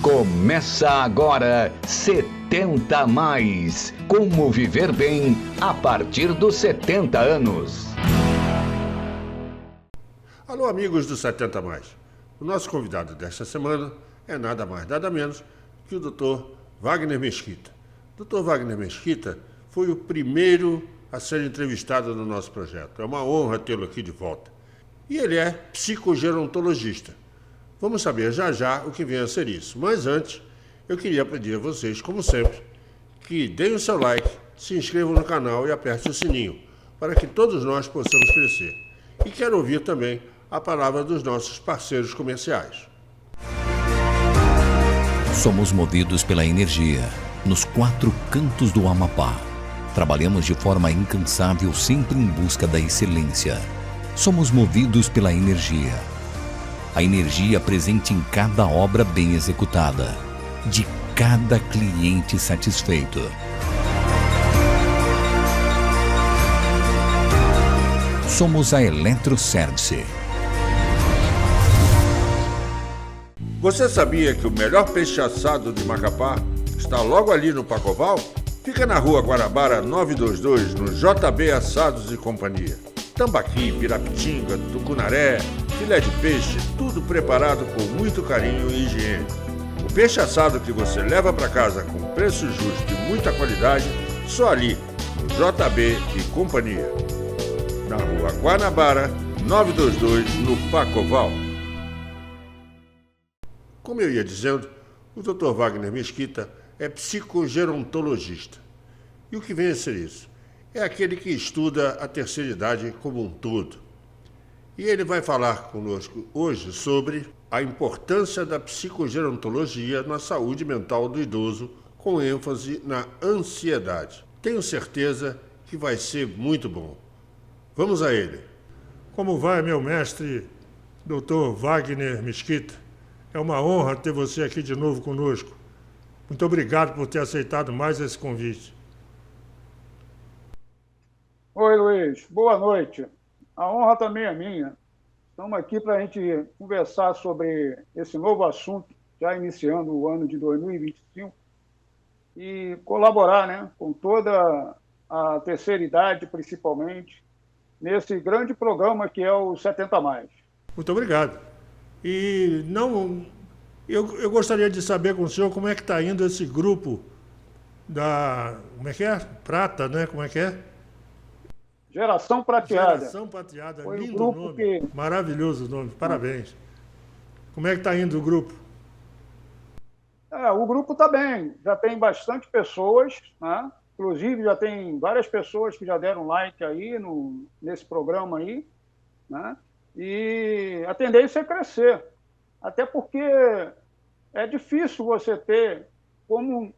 Começa agora 70 a mais. Como viver bem a partir dos 70 anos. Alô, amigos do 70 a mais. O nosso convidado desta semana é nada mais, nada menos que o Dr. Wagner Mesquita. Dr. Wagner Mesquita foi o primeiro a ser entrevistado no nosso projeto. É uma honra tê-lo aqui de volta. E ele é psicogerontologista. Vamos saber já já o que vem a ser isso. Mas antes, eu queria pedir a vocês, como sempre, que deem o seu like, se inscrevam no canal e apertem o sininho, para que todos nós possamos crescer. E quero ouvir também a palavra dos nossos parceiros comerciais. Somos movidos pela energia, nos 4 cantos do Amapá. Trabalhamos de forma incansável, sempre em busca da excelência. Somos movidos pela energia. A energia presente em cada obra bem executada, de cada cliente satisfeito. Somos a Eletroservice. Você sabia que o melhor peixe assado de Macapá está logo ali no Pacoval? Fica na Rua Guanabara 922, no JB Assados e Companhia. Tambaqui, pirapitinga, tucunaré, filé de peixe, tudo preparado com muito carinho e higiene. O peixe assado que você leva para casa com preço justo e muita qualidade, só ali, no JB e Companhia. Na Rua Guanabara, 922, no Pacoval. Como eu ia dizendo, o Dr. Wagner Mesquita é psicogerontologista. E o que vem a ser isso? É aquele que estuda a terceira idade como um todo. E ele vai falar conosco hoje sobre a importância da psicogerontologia na saúde mental do idoso, com ênfase na ansiedade. Tenho certeza que vai ser muito bom. Vamos a ele. Como vai, meu mestre, Dr. Wagner Mesquita? É uma honra ter você aqui de novo conosco. Muito obrigado por ter aceitado mais esse convite. Oi, Luiz. Boa noite. A honra também é minha. Estamos aqui para a gente conversar sobre esse novo assunto, já iniciando o ano de 2025, e colaborar, né, com toda a terceira idade, principalmente, nesse grande programa que é o 70 a mais. Muito obrigado. E eu gostaria de saber com o senhor como é que está indo esse grupo da... Como é que é? Prata, né? Como é que é? Geração Prateada. Geração Prateada, foi lindo grupo nome. Que... Maravilhoso o nome, parabéns. Como é que está indo o grupo? O grupo está bem, já tem bastante pessoas, né? Inclusive já tem várias pessoas que já deram like aí nesse programa aí, né? E a tendência é crescer, até porque é difícil você ter como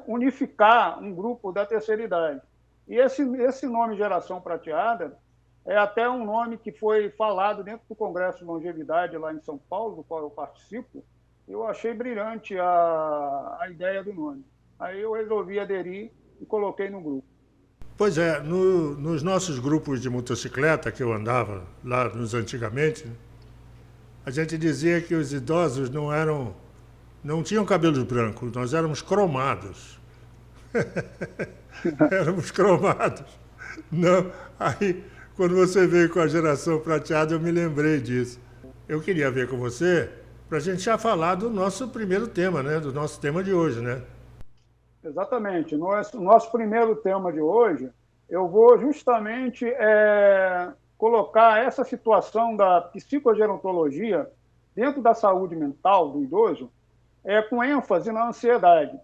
unificar um grupo da terceira idade. E esse nome Geração Prateada é até um nome que foi falado dentro do Congresso de Longevidade lá em São Paulo, do qual eu participo. Eu achei brilhante a ideia do nome. Aí eu resolvi aderir e coloquei no grupo. Pois é, nos nossos grupos de motocicleta que eu andava lá antigamente, a gente dizia que os idosos não tinham cabelos brancos, nós éramos cromados. Éramos cromados. Não, aí, quando você veio com a Geração Prateada, eu me lembrei disso. Eu queria ver com você, para a gente já falar do nosso primeiro tema, né? Do nosso tema de hoje, né? Exatamente. Nosso primeiro tema de hoje, eu vou justamente colocar essa situação da psicogerontologia dentro da saúde mental do idoso, com ênfase na ansiedade.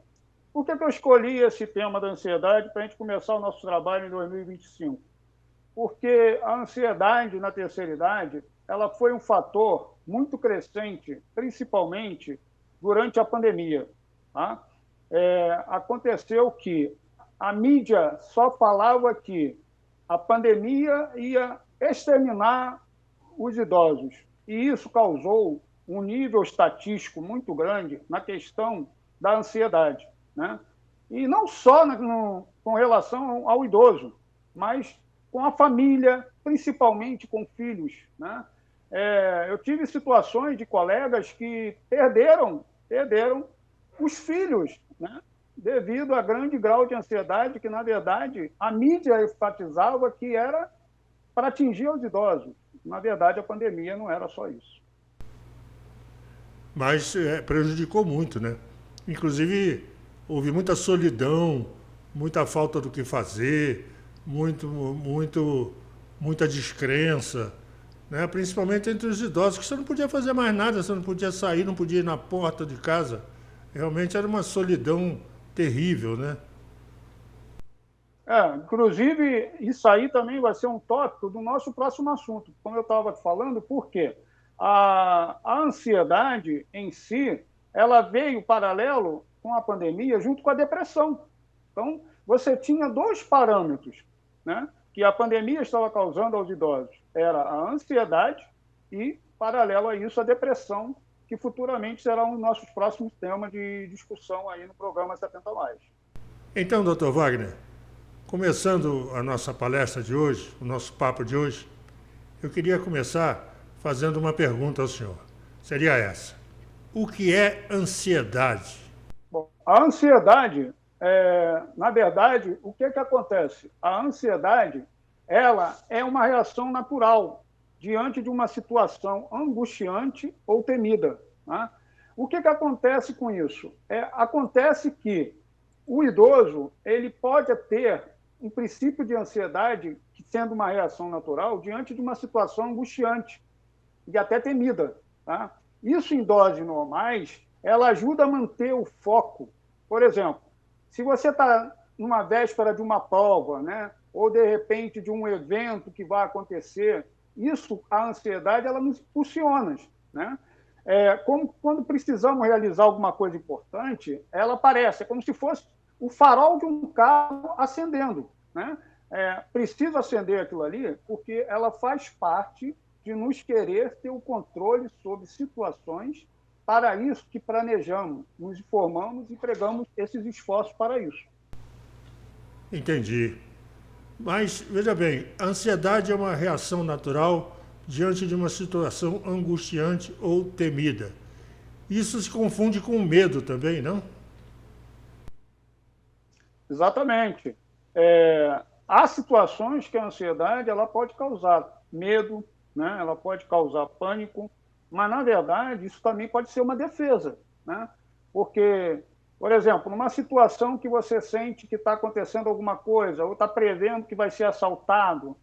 Por que eu escolhi esse tema da ansiedade para a gente começar o nosso trabalho em 2025? Porque a ansiedade na terceira idade, ela foi um fator muito crescente, principalmente durante a pandemia. Tá? Aconteceu que a mídia só falava que a pandemia ia exterminar os idosos. E isso causou um nível estatístico muito grande na questão da ansiedade, né? E não só com relação ao idoso, mas com a família, principalmente com filhos, né? Eu tive situações de colegas que perderam perderam os filhos, né? Devido a grande grau de ansiedade que, na verdade, a mídia enfatizava que era para atingir os idosos. Na verdade, a pandemia não era só isso. Mas prejudicou muito, né? Inclusive, houve muita solidão, muita falta do que fazer, muita descrença, né? Principalmente entre os idosos, que você não podia fazer mais nada, você não podia sair, não podia ir na porta de casa. Realmente era uma solidão terrível, né? Inclusive, isso aí também vai ser um tópico do nosso próximo assunto, como eu estava falando, por quê? A ansiedade em si, ela veio paralelo com a pandemia junto com a depressão. Então, você tinha dois parâmetros, né, que a pandemia estava causando aos idosos. Era a ansiedade e, paralelo a isso, a depressão, que futuramente será um dos nossos próximos temas de discussão aí no programa 70 Mais. Então, doutor Wagner, começando a nossa palestra de hoje, o nosso papo de hoje, eu queria começar fazendo uma pergunta ao senhor. Seria essa: o que é ansiedade? Bom, a ansiedade, na verdade, o que acontece? A ansiedade, ela é uma reação natural diante de uma situação angustiante ou temida. Né? O que acontece com isso? Acontece que o idoso ele pode ter um princípio de ansiedade, sendo uma reação natural, diante de uma situação angustiante e até temida. Tá? Isso, em doses normais, ela ajuda a manter o foco. Por exemplo, se você está numa véspera de uma prova, né, ou, de repente, de um evento que vai acontecer, isso, a ansiedade, ela nos impulsiona. Né? Como quando precisamos realizar alguma coisa importante, ela aparece, é como se fosse o farol de um carro acendendo. Né? Preciso acender aquilo ali porque ela faz parte de nos querer ter o controle sobre situações, para isso que planejamos, nos informamos e empregamos esses esforços para isso. Entendi. Mas, veja bem, a ansiedade é uma reação natural diante de uma situação angustiante ou temida. Isso se confunde com o medo também, não? Exatamente. Há situações que a ansiedade ela pode causar medo, né? Ela pode causar pânico, mas, na verdade, isso também pode ser uma defesa. Né? Porque, por exemplo, numa situação que você sente que está acontecendo alguma coisa, ou está prevendo que vai ser assaltado,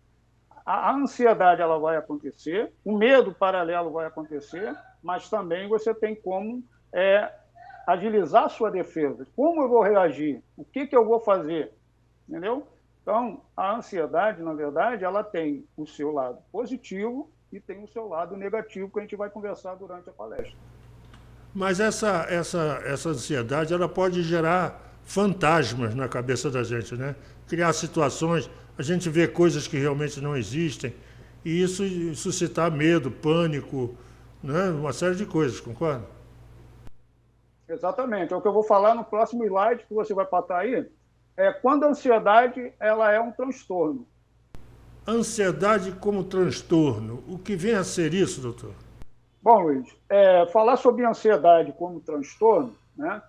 a ansiedade ela vai acontecer, o medo paralelo vai acontecer, mas também você tem como agilizar a sua defesa. Como eu vou reagir? O que eu vou fazer? Entendeu? Então, a ansiedade, na verdade, ela tem o seu lado positivo e tem o seu lado negativo, que a gente vai conversar durante a palestra. Mas essa ansiedade, ela pode gerar fantasmas na cabeça da gente, né? Criar situações, a gente vê coisas que realmente não existem, e isso suscitar medo, pânico, né? Uma série de coisas, concorda? Exatamente. É o que eu vou falar no próximo slide, que você vai passar aí. Quando a ansiedade ela é um transtorno. Ansiedade como transtorno. O que vem a ser isso, doutor? Bom, Luiz, falar sobre ansiedade como transtorno, né?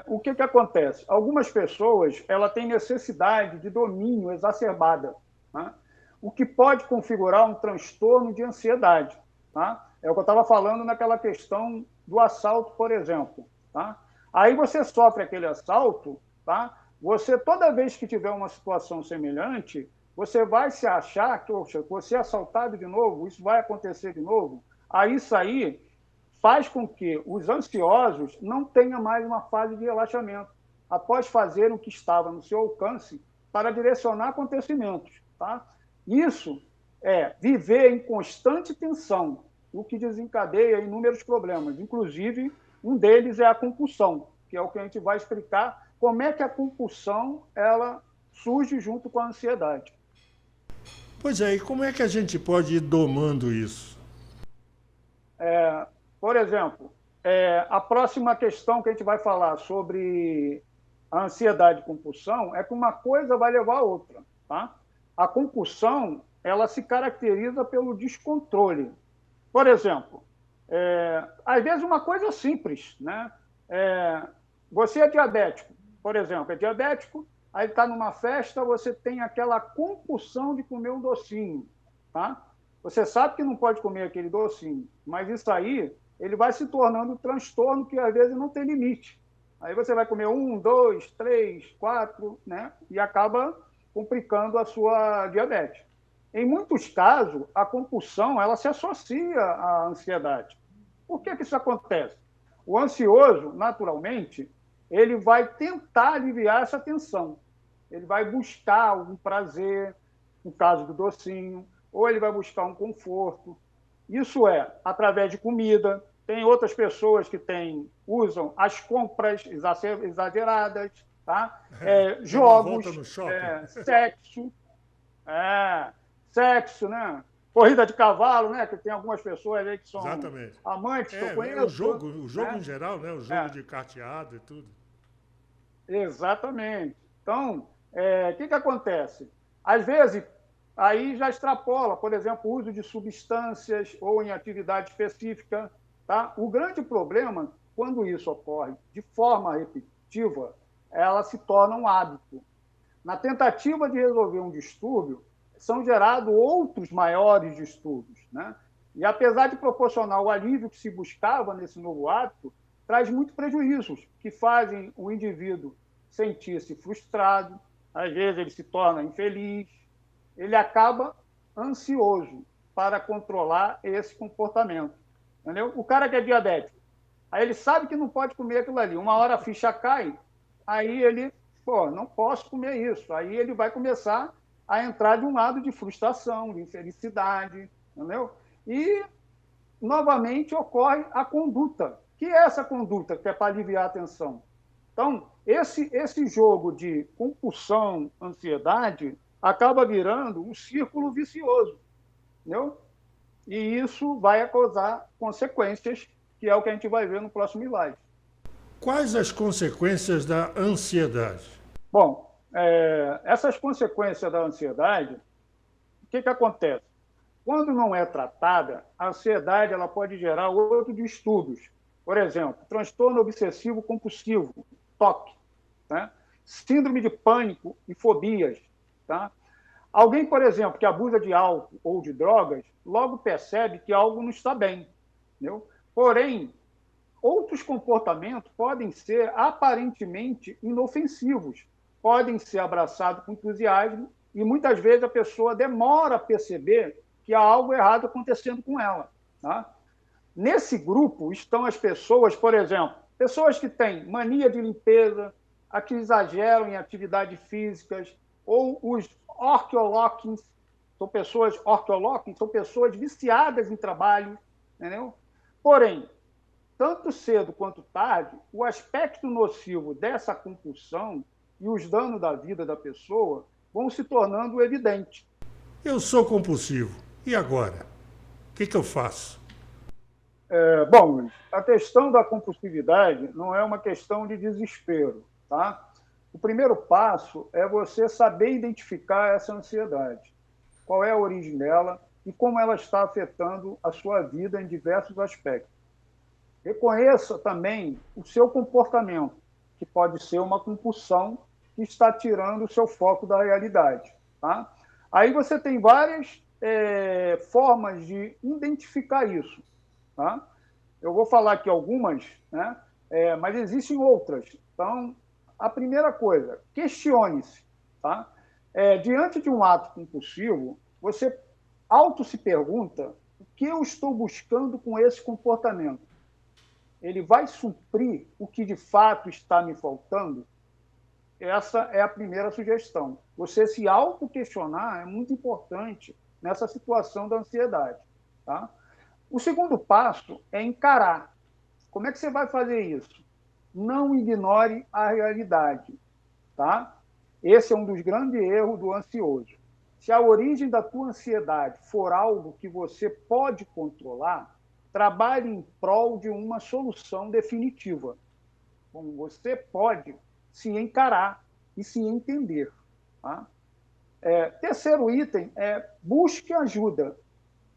O que acontece? Algumas pessoas ela têm necessidade de domínio exacerbada, né? O que pode configurar um transtorno de ansiedade. Tá? É o que eu estava falando naquela questão do assalto, por exemplo. Tá? Aí você sofre aquele assalto, tá? Você, toda vez que tiver uma situação semelhante, você vai se achar que, oxa, você é assaltado de novo, isso vai acontecer de novo. Aí isso aí faz com que os ansiosos não tenham mais uma fase de relaxamento, após fazer o que estava no seu alcance para direcionar acontecimentos. Tá? Isso é viver em constante tensão, o que desencadeia inúmeros problemas. Inclusive, um deles é a compulsão, que é o que a gente vai explicar como é que a compulsão ela surge junto com a ansiedade. Pois é, e como é que a gente pode ir domando isso? Por exemplo, a próxima questão que a gente vai falar sobre a ansiedade e compulsão é que uma coisa vai levar a outra. Tá? A compulsão ela se caracteriza pelo descontrole. Por exemplo, Às vezes uma coisa simples, né? Você é diabético, por exemplo, aí está numa festa, você tem aquela compulsão de comer um docinho, tá? Você sabe que não pode comer aquele docinho, mas isso aí, ele vai se tornando um transtorno que às vezes não tem limite. Aí você vai comer 1, 2, 3, 4, né? E acaba complicando a sua diabetes. Em muitos casos, a compulsão ela se associa à ansiedade. Por que isso acontece? O ansioso, naturalmente, ele vai tentar aliviar essa tensão. Ele vai buscar algum prazer, no caso do docinho, ou ele vai buscar um conforto. Isso é através de comida. Tem outras pessoas que usam as compras exageradas, tá? Jogos, sexo, né? Corrida de cavalo, né? Que tem algumas pessoas aí que são amantes, que eu conheço. O jogo em geral, né? O jogo de carteado e tudo. Exatamente. Então, o que acontece? Às vezes, aí já extrapola, por exemplo, o uso de substâncias ou em atividade específica. Tá? O grande problema, quando isso ocorre de forma repetitiva, ela se torna um hábito. Na tentativa de resolver um distúrbio, são gerados outros maiores distúrbios, né? E apesar de proporcionar o alívio que se buscava nesse novo hábito, traz muitos prejuízos que fazem o indivíduo sentir-se frustrado, às vezes ele se torna infeliz, ele acaba ansioso para controlar esse comportamento. Entendeu? O cara que é diabético, aí ele sabe que não pode comer aquilo ali, uma hora a ficha cai, aí ele, não posso comer isso, aí ele vai começar a entrar de um lado de frustração, de infelicidade, entendeu? E, novamente, ocorre a conduta. Que é essa conduta que é para aliviar a tensão? Então, esse jogo de compulsão, ansiedade, acaba virando um círculo vicioso, entendeu? E isso vai causar consequências, que é o que a gente vai ver no próximo slide. Quais as consequências da ansiedade? Bom, essas consequências da ansiedade, o que acontece? Quando não é tratada, a ansiedade ela pode gerar outros distúrbios. Por exemplo, transtorno obsessivo compulsivo, TOC, né? Síndrome de pânico e fobias. Tá? Alguém, por exemplo, que abusa de álcool ou de drogas, logo percebe que algo não está bem. Entendeu? Porém, outros comportamentos podem ser aparentemente inofensivos, podem ser abraçados com entusiasmo e muitas vezes a pessoa demora a perceber que há algo errado acontecendo com ela. Tá? Nesse grupo estão as pessoas, por exemplo, pessoas que têm mania de limpeza, a que exageram em atividades físicas, ou os orquiolóquins, são pessoas viciadas em trabalho, entendeu? Porém, tanto cedo quanto tarde, o aspecto nocivo dessa compulsão e os danos da vida da pessoa vão se tornando evidentes. Eu sou compulsivo. E agora? O que eu faço? Bom, a questão da compulsividade não é uma questão de desespero, tá? O primeiro passo é você saber identificar essa ansiedade. Qual é a origem dela e como ela está afetando a sua vida em diversos aspectos. Reconheça também o seu comportamento, que pode ser uma compulsão que está tirando o seu foco da realidade. Tá? Aí você tem várias formas de identificar isso. Tá? Eu vou falar aqui algumas, né? Mas existem outras. Então, a primeira coisa, questione-se. Tá? Diante de um ato compulsivo, você se pergunta o que eu estou buscando com esse comportamento. Ele vai suprir o que de fato está me faltando? Essa é a primeira sugestão. Você se auto-questionar é muito importante nessa situação da ansiedade. Tá? O segundo passo é encarar. Como é que você vai fazer isso? Não ignore a realidade. Tá? Esse é um dos grandes erros do ansioso. Se a origem da tua ansiedade for algo que você pode controlar, trabalhe em prol de uma solução definitiva. Bom, você pode se encarar e se entender. Tá? Terceiro item é busque ajuda.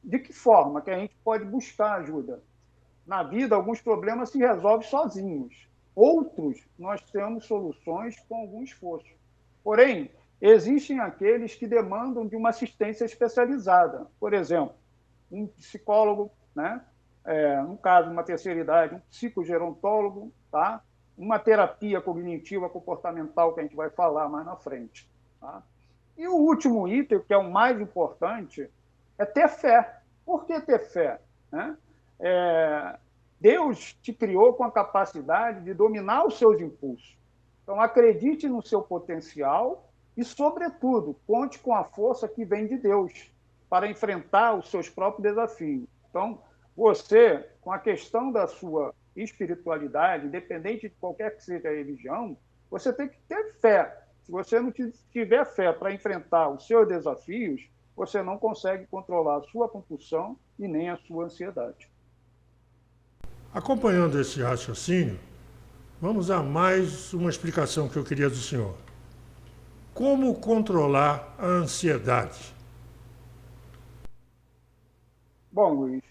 De que forma que a gente pode buscar ajuda? Na vida, alguns problemas se resolvem sozinhos. Outros, nós temos soluções com algum esforço. Porém, existem aqueles que demandam de uma assistência especializada. Por exemplo, um psicólogo, né? No caso, uma terceira idade, um psicogerontólogo, tá? Uma terapia cognitiva comportamental, que a gente vai falar mais na frente. Tá? E o último item, que é o mais importante, é ter fé. Por que ter fé? Né? Deus te criou com a capacidade de dominar os seus impulsos. Então, acredite no seu potencial e, sobretudo, conte com a força que vem de Deus para enfrentar os seus próprios desafios. Então, você, com a questão da sua espiritualidade, independente de qualquer que seja a religião, você tem que ter fé. Se você não tiver fé para enfrentar os seus desafios, você não consegue controlar a sua compulsão e nem a sua ansiedade. Acompanhando esse raciocínio, vamos a mais uma explicação que eu queria do senhor. Como controlar a ansiedade? Bom, Luiz,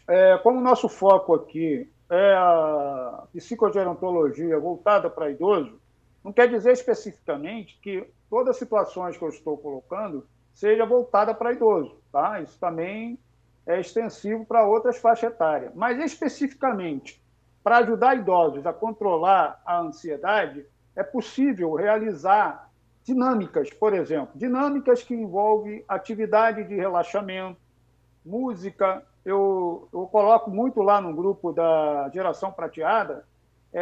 como o nosso foco aqui é a psicogerontologia voltada para idoso, não quer dizer especificamente que todas as situações que eu estou colocando seja voltada para idoso, tá? Isso também é extensivo para outras faixas etárias. Mas, especificamente, para ajudar idosos a controlar a ansiedade, é possível realizar dinâmicas, por exemplo, dinâmicas que envolvem atividade de relaxamento, música. Eu coloco muito lá no grupo da Geração Prateada,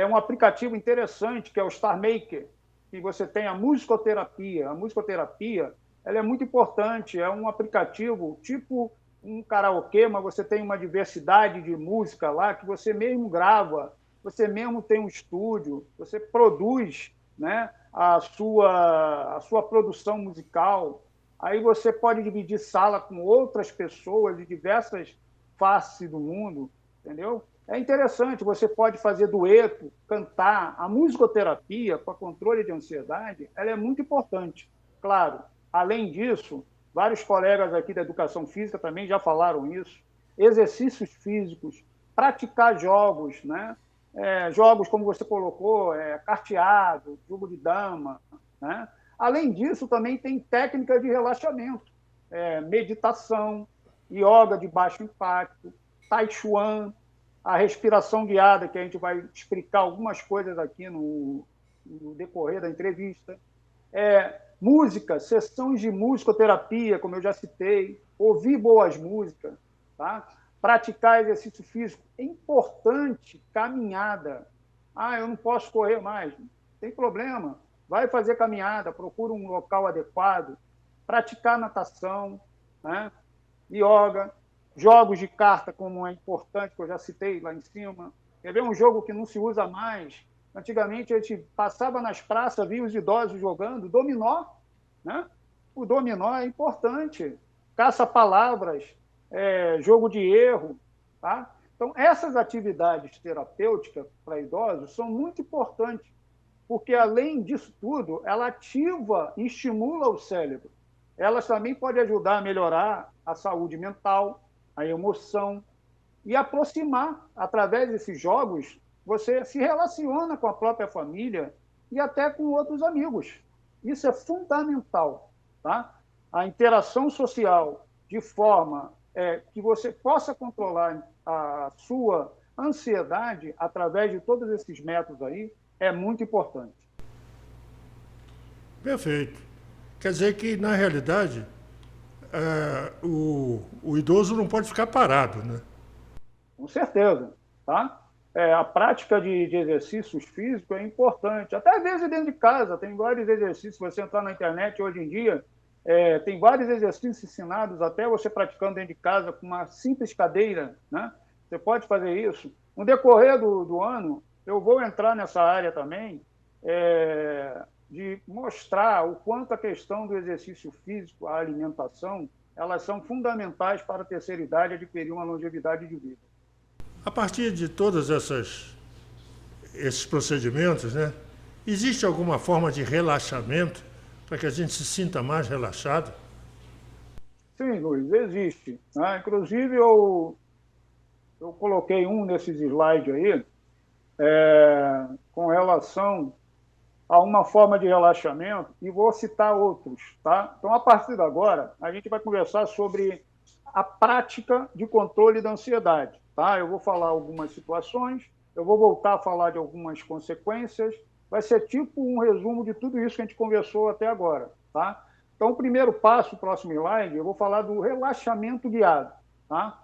um aplicativo interessante que é o Star Maker, que você tem a musicoterapia. A musicoterapia ela é muito importante, é um aplicativo tipo um karaokê, mas você tem uma diversidade de música lá que você mesmo grava, você mesmo tem um estúdio, você produz, né, a sua produção musical. Aí você pode dividir sala com outras pessoas de diversas faces do mundo, entendeu? É interessante, você pode fazer dueto, cantar. A musicoterapia para controle de ansiedade, ela é muito importante. Claro, além disso, vários colegas aqui da educação física também já falaram isso. Exercícios físicos, praticar jogos, né? Jogos, como você colocou, carteado, jogo de dama, né? Além disso, também tem técnicas de relaxamento, meditação, yoga de baixo impacto, tai chuan, a respiração guiada, que a gente vai explicar algumas coisas aqui no decorrer da entrevista. Música, sessões de musicoterapia, como eu já citei, ouvir boas músicas, tá? Praticar exercício físico. É importante caminhada. Eu não posso correr mais. Não tem problema. Vai fazer caminhada, procura um local adequado, praticar natação, né? Yoga, jogos de carta, como é importante, que eu já citei lá em cima. Quer ver um jogo que não se usa mais? Antigamente, a gente passava nas praças, via os idosos jogando dominó, né? O dominó é importante. Caça-palavras, jogo de erro, tá? Então, essas atividades terapêuticas para idosos são muito importantes, porque, além disso tudo, ela ativa e estimula o cérebro. Elas também podem ajudar a melhorar a saúde mental, a emoção, e aproximar, através desses jogos, você se relaciona com a própria família e até com outros amigos. Isso é fundamental, tá? A interação social de forma que você possa controlar a sua ansiedade através de todos esses métodos aí é muito importante. Perfeito. Quer dizer que, na realidade, o idoso não pode ficar parado, né? Com certeza, tá? A prática de exercícios físicos é importante. Até às vezes dentro de casa, tem vários exercícios. Se você entrar na internet hoje em dia, tem vários exercícios ensinados, até você praticando dentro de casa com uma simples cadeira, né? Você pode fazer isso. No decorrer do ano, eu vou entrar nessa área também, de mostrar o quanto a questão do exercício físico, a alimentação, elas são fundamentais para a terceira idade adquirir uma longevidade de vida. A partir de todos esses procedimentos, né, existe alguma forma de relaxamento para que a gente se sinta mais relaxado? Sim, Luiz, existe, né? Inclusive, eu eu coloquei um nesses slides aí, com relação a uma forma de relaxamento, e vou citar outros, tá? Então, a partir de agora, a gente vai conversar sobre a prática de controle da ansiedade, tá? Eu vou falar algumas situações, eu vou voltar a falar de algumas consequências, vai ser tipo um resumo de tudo isso que a gente conversou até agora, tá? Então, o primeiro passo, próximo slide, eu vou falar do relaxamento guiado, tá?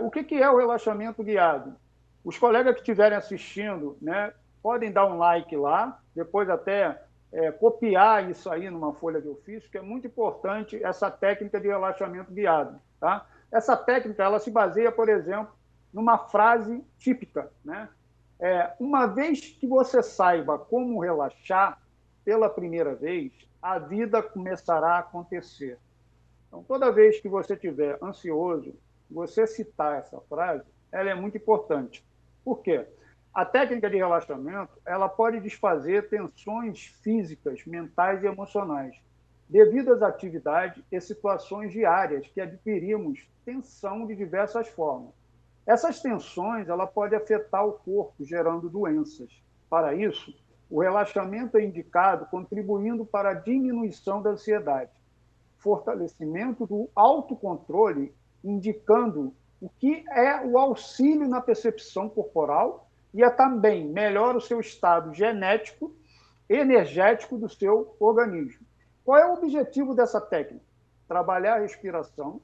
O que é o relaxamento guiado? Os colegas que estiverem assistindo, né, podem dar um like lá, depois até copiar isso aí numa folha de ofício, que é muito importante essa técnica de relaxamento guiado, tá? Essa técnica, ela se baseia, por exemplo, numa frase típica, né? Uma vez que você saiba como relaxar pela primeira vez, a vida começará a acontecer. Então, toda vez que você estiver ansioso, você citar essa frase, ela é muito importante. Por quê? A técnica de relaxamento, ela pode desfazer tensões físicas, mentais e emocionais, devido às atividades e situações diárias que adquirimos tensão de diversas formas. Essas tensões, ela pode afetar o corpo, gerando doenças. Para isso, o relaxamento é indicado contribuindo para a diminuição da ansiedade, fortalecimento do autocontrole, indicando o que é o auxílio na percepção corporal e também melhora o seu estado genético, energético do seu organismo. Qual é o objetivo dessa técnica? Trabalhar a respiração,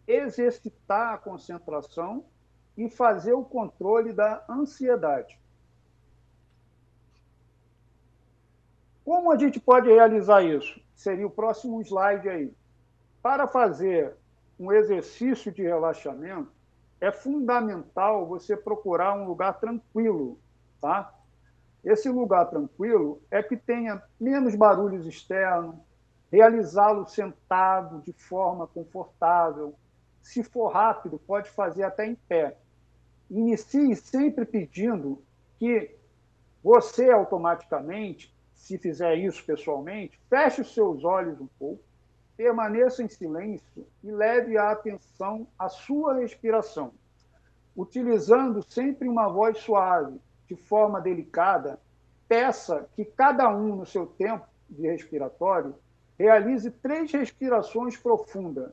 exercitar a concentração e fazer o controle da ansiedade. Como a gente pode realizar isso? Seria o próximo slide aí. Para fazer um exercício de relaxamento, é fundamental você procurar um lugar tranquilo, tá? Esse lugar tranquilo é que tenha menos barulhos externos, realizá-lo sentado de forma confortável. Se for rápido, pode fazer até em pé. Inicie sempre pedindo que você automaticamente, se fizer isso pessoalmente, feche os seus olhos um pouco, permaneça em silêncio e leve a atenção à sua respiração. Utilizando sempre uma voz suave, de forma delicada, peça que cada um, no seu tempo de respiratório, realize 3 respirações profundas.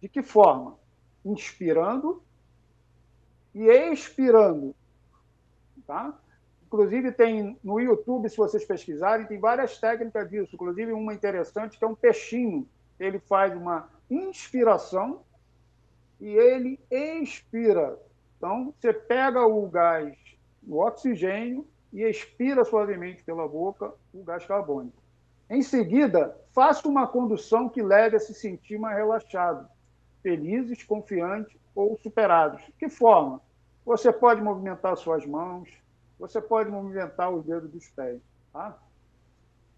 De que forma? Inspirando e expirando. Tá? Inclusive, tem no YouTube, se vocês pesquisarem, tem várias técnicas disso. Inclusive, uma interessante que é um peixinho. Ele faz uma inspiração e ele expira. Então, você pega o gás, o oxigênio, e expira suavemente pela boca o gás carbônico. Em seguida, faça uma condução que leve a se sentir mais relaxado, felizes, confiantes ou superados. De que forma? Você pode movimentar suas mãos, você pode movimentar os dedos dos pés. Tá?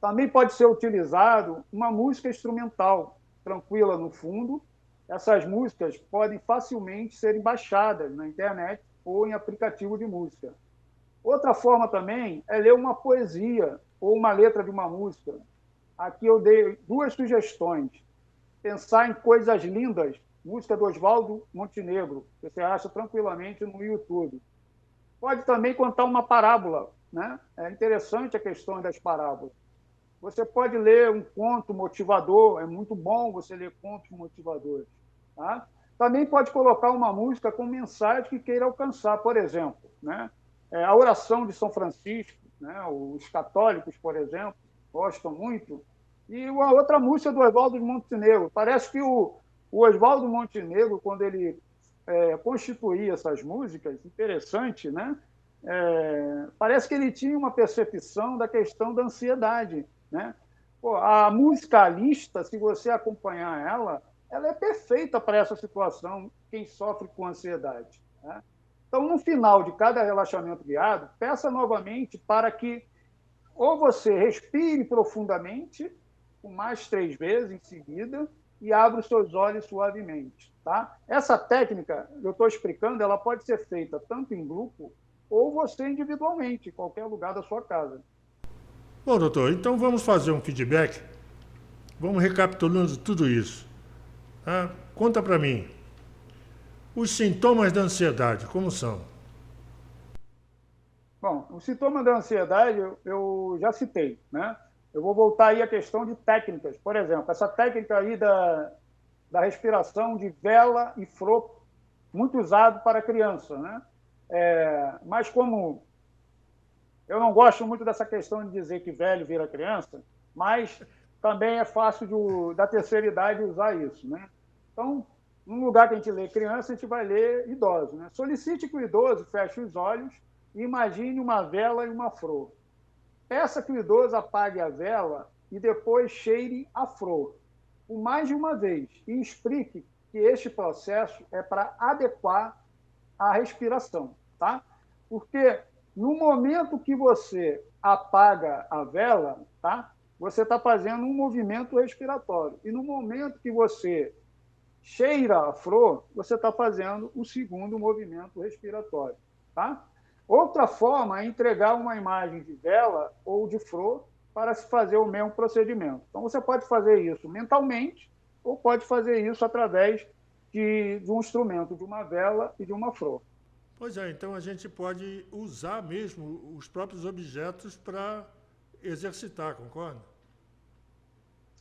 Também pode ser utilizado uma música instrumental, tranquila no fundo. Essas músicas podem facilmente serem baixadas na internet ou em aplicativo de música. Outra forma também é ler uma poesia ou uma letra de uma música. Aqui eu dei 2 sugestões. Pensar em Coisas Lindas, música do Oswaldo Montenegro, que você acha tranquilamente no YouTube. Pode também contar uma parábola, né? É interessante a questão das parábolas. Você pode ler um conto motivador, é muito bom você ler contos motivadores. Tá? Também pode colocar uma música com mensagem que queira alcançar, por exemplo, né? A oração de São Francisco, né? Os católicos, por exemplo, gostam muito. E uma outra música do Oswaldo Montenegro. Parece que o Oswaldo Montenegro, quando ele constituía essas músicas, interessante, né? Parece que ele tinha uma percepção da questão da ansiedade, né? Pô, a musicalista, se você acompanhar ela é perfeita para essa situação, quem sofre com ansiedade, né? Então, no final de cada relaxamento guiado, peça novamente para que ou você respire profundamente, com mais 3 vezes em seguida, e abra os seus olhos suavemente. Tá? Essa técnica, eu estou explicando, ela pode ser feita tanto em grupo ou você individualmente, em qualquer lugar da sua casa. Bom, doutor, então vamos fazer um feedback. Vamos recapitulando tudo isso. Tá? Conta para mim. Os sintomas da ansiedade, como são? Bom, o sintoma da ansiedade eu já citei, né? Eu vou voltar aí à questão de técnicas. Por exemplo, essa técnica aí da respiração de vela e flor, muito usado para criança, né? Mas como eu não gosto muito dessa questão de dizer que velho vira criança, mas também é fácil da terceira idade usar isso, né? Então, no lugar que a gente lê criança, a gente vai ler idoso, né? Solicite que o idoso feche os olhos e imagine uma vela e uma flor. Peça que o idoso apague a vela e depois cheire a flor, por mais de uma vez, e explique que este processo é para adequar a respiração, tá? Porque no momento que você apaga a vela, tá? Você está fazendo um movimento respiratório. E no momento que você cheira a flor, você está fazendo o segundo movimento respiratório, tá? Outra forma é entregar uma imagem de vela ou de flor para se fazer o mesmo procedimento. Então, você pode fazer isso mentalmente ou pode fazer isso através de um instrumento, de uma vela e de uma flor. Pois é, então a gente pode usar mesmo os próprios objetos para exercitar, concorda?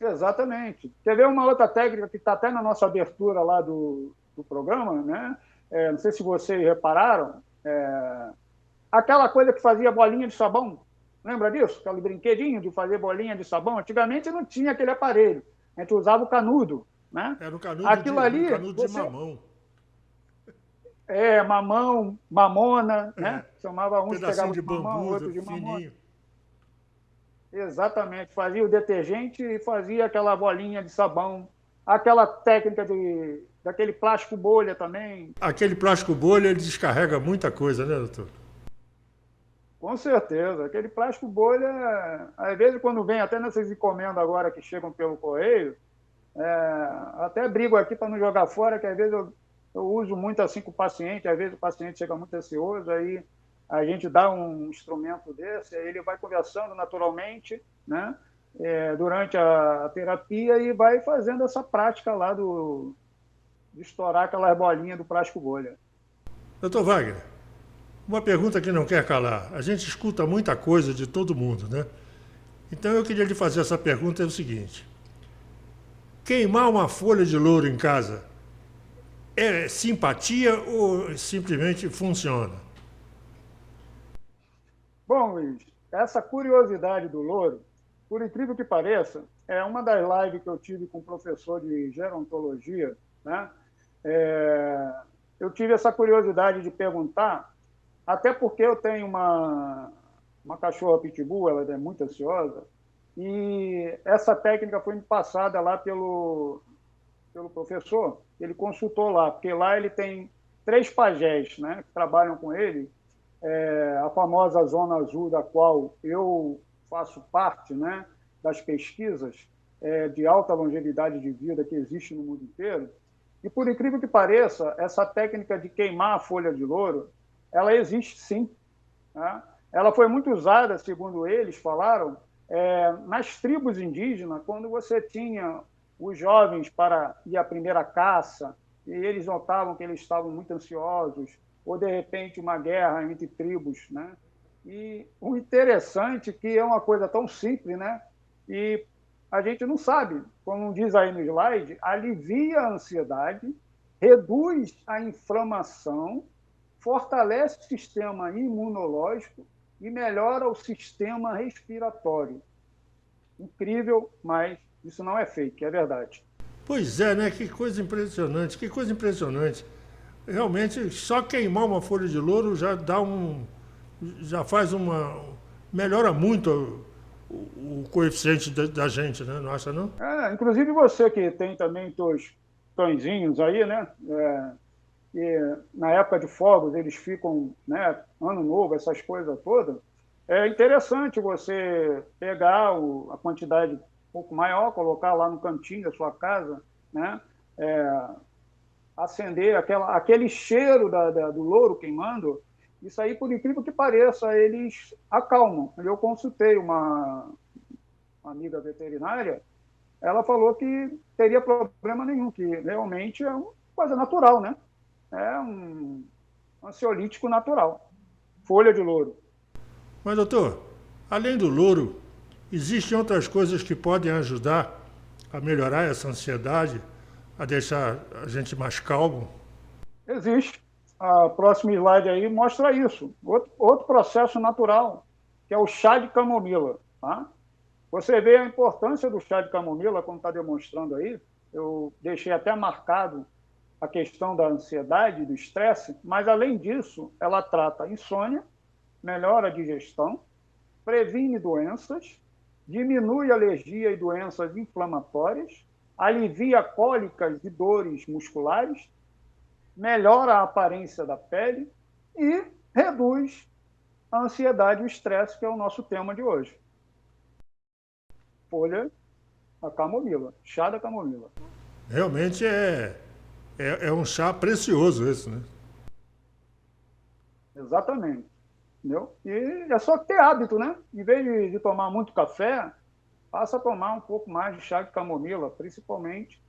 Exatamente. Quer ver uma outra técnica que está até na nossa abertura lá do programa, né? Não sei se vocês repararam, aquela coisa que fazia bolinha de sabão. Lembra disso? Aquele brinquedinho de fazer bolinha de sabão. Antigamente não tinha aquele aparelho. A gente usava o canudo, né? Era o canudo, canudo de mamão. Mamão, mamona, né? Chamava uns, pedacinho pegava de de mamão, bambu, outros de fininho. mamona. Exatamente. Fazia o detergente e fazia aquela bolinha de sabão. Aquela técnica daquele plástico bolha também. Aquele plástico bolha, ele descarrega muita coisa, né, doutor? Com certeza. Aquele plástico bolha, às vezes, quando vem até nessas encomendas agora que chegam pelo correio, até brigo aqui para não jogar fora, que às vezes eu uso muito assim com o paciente, às vezes o paciente chega muito ansioso, aí a gente dá um instrumento desse, aí ele vai conversando naturalmente, né, durante a terapia e vai fazendo essa prática lá de estourar aquelas bolinhas do plástico bolha. Doutor Wagner, uma pergunta que não quer calar. A gente escuta muita coisa de todo mundo, né? Então eu queria lhe fazer essa pergunta, é o seguinte. Queimar uma folha de louro em casa é simpatia ou simplesmente funciona? Bom, Luiz, essa curiosidade do louro, por incrível que pareça, é uma das lives que eu tive com o professor de gerontologia, né? Eu tive essa curiosidade de perguntar, até porque eu tenho uma cachorra pitbull, ela é muito ansiosa, e essa técnica foi me passada lá pelo professor, ele consultou lá, porque lá ele tem 3 pajés, né, que trabalham com ele, a famosa Zona Azul, da qual eu faço parte, né, das pesquisas de alta longevidade de vida que existe no mundo inteiro. E, por incrível que pareça, essa técnica de queimar a folha de louro, ela existe sim. Tá? Ela foi muito usada, segundo eles falaram, nas tribos indígenas, quando você tinha os jovens para ir à primeira caça, e eles notavam que eles estavam muito ansiosos, ou, de repente, uma guerra entre tribos, né? E o interessante é que é uma coisa tão simples, né? E a gente não sabe, como diz aí no slide, alivia a ansiedade, reduz a inflamação, fortalece o sistema imunológico e melhora o sistema respiratório. Incrível, mas isso não é fake, é verdade. Pois é, né? Que coisa impressionante, que coisa impressionante. Realmente, só queimar uma folha de louro já faz melhora muito o coeficiente da gente, né? Não acha, não? Inclusive você que tem também seus cãezinhos aí, né? E na época de fogos eles ficam, né? Ano novo, essas coisas todas. É interessante você pegar a quantidade um pouco maior, colocar lá no cantinho da sua casa, né? Acender aquele cheiro do louro queimando. Isso aí, por incrível que pareça, eles acalmam. Eu consultei uma amiga veterinária, ela falou que teria problema nenhum, que realmente é uma coisa natural, né? é um ansiolítico natural. Folha de louro. Mas, doutor, além do louro, existem outras coisas que podem ajudar a melhorar essa ansiedade, a deixar a gente mais calmo? Existe. A próxima slide aí mostra isso. Outro processo natural, que é o chá de camomila. Tá? Você vê a importância do chá de camomila, como está demonstrando aí. Eu deixei até marcado a questão da ansiedade, do estresse, mas, além disso, ela trata a insônia, melhora a digestão, previne doenças, diminui alergia e doenças inflamatórias, alivia cólicas e dores musculares, melhora a aparência da pele e reduz a ansiedade e o estresse, que é o nosso tema de hoje. Folha da camomila, chá da camomila. Realmente é um chá precioso esse, né? Exatamente. Entendeu? E é só ter hábito, né? Em vez de tomar muito café, passa a tomar um pouco mais de chá de camomila, principalmente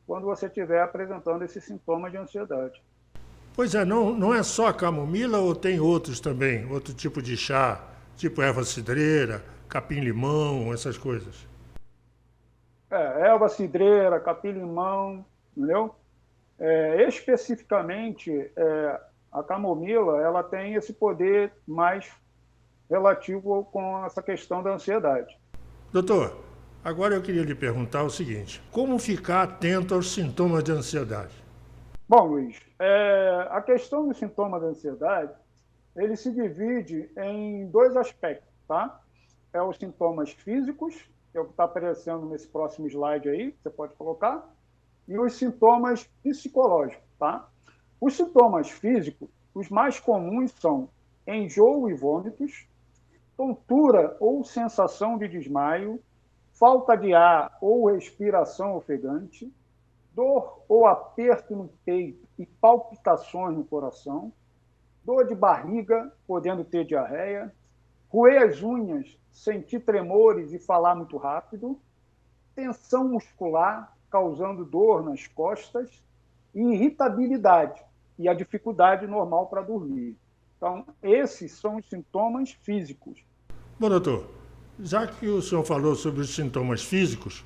quando você estiver apresentando esses sintomas de ansiedade. Pois é, não é só a camomila ou tem outros também? Outro tipo de chá, tipo erva cidreira, capim-limão, essas coisas? Erva cidreira, capim-limão, entendeu? Especificamente, a camomila, ela tem esse poder mais relativo com essa questão da ansiedade. Doutor, agora eu queria lhe perguntar o seguinte: como ficar atento aos sintomas de ansiedade? Bom, Luiz, a questão dos sintomas da ansiedade, ele se divide em dois aspectos, tá? É os sintomas físicos, que é o que está aparecendo nesse próximo slide aí, que você pode colocar, e os sintomas psicológicos, tá? Os sintomas físicos, os mais comuns são enjoo e vômitos, tontura ou sensação de desmaio, falta de ar ou respiração ofegante, dor ou aperto no peito e palpitações no coração, dor de barriga, podendo ter diarreia, roer as unhas, sentir tremores e falar muito rápido, tensão muscular, causando dor nas costas, e irritabilidade e a dificuldade normal para dormir. Então, esses são os sintomas físicos. Bom, doutor, já que o senhor falou sobre os sintomas físicos,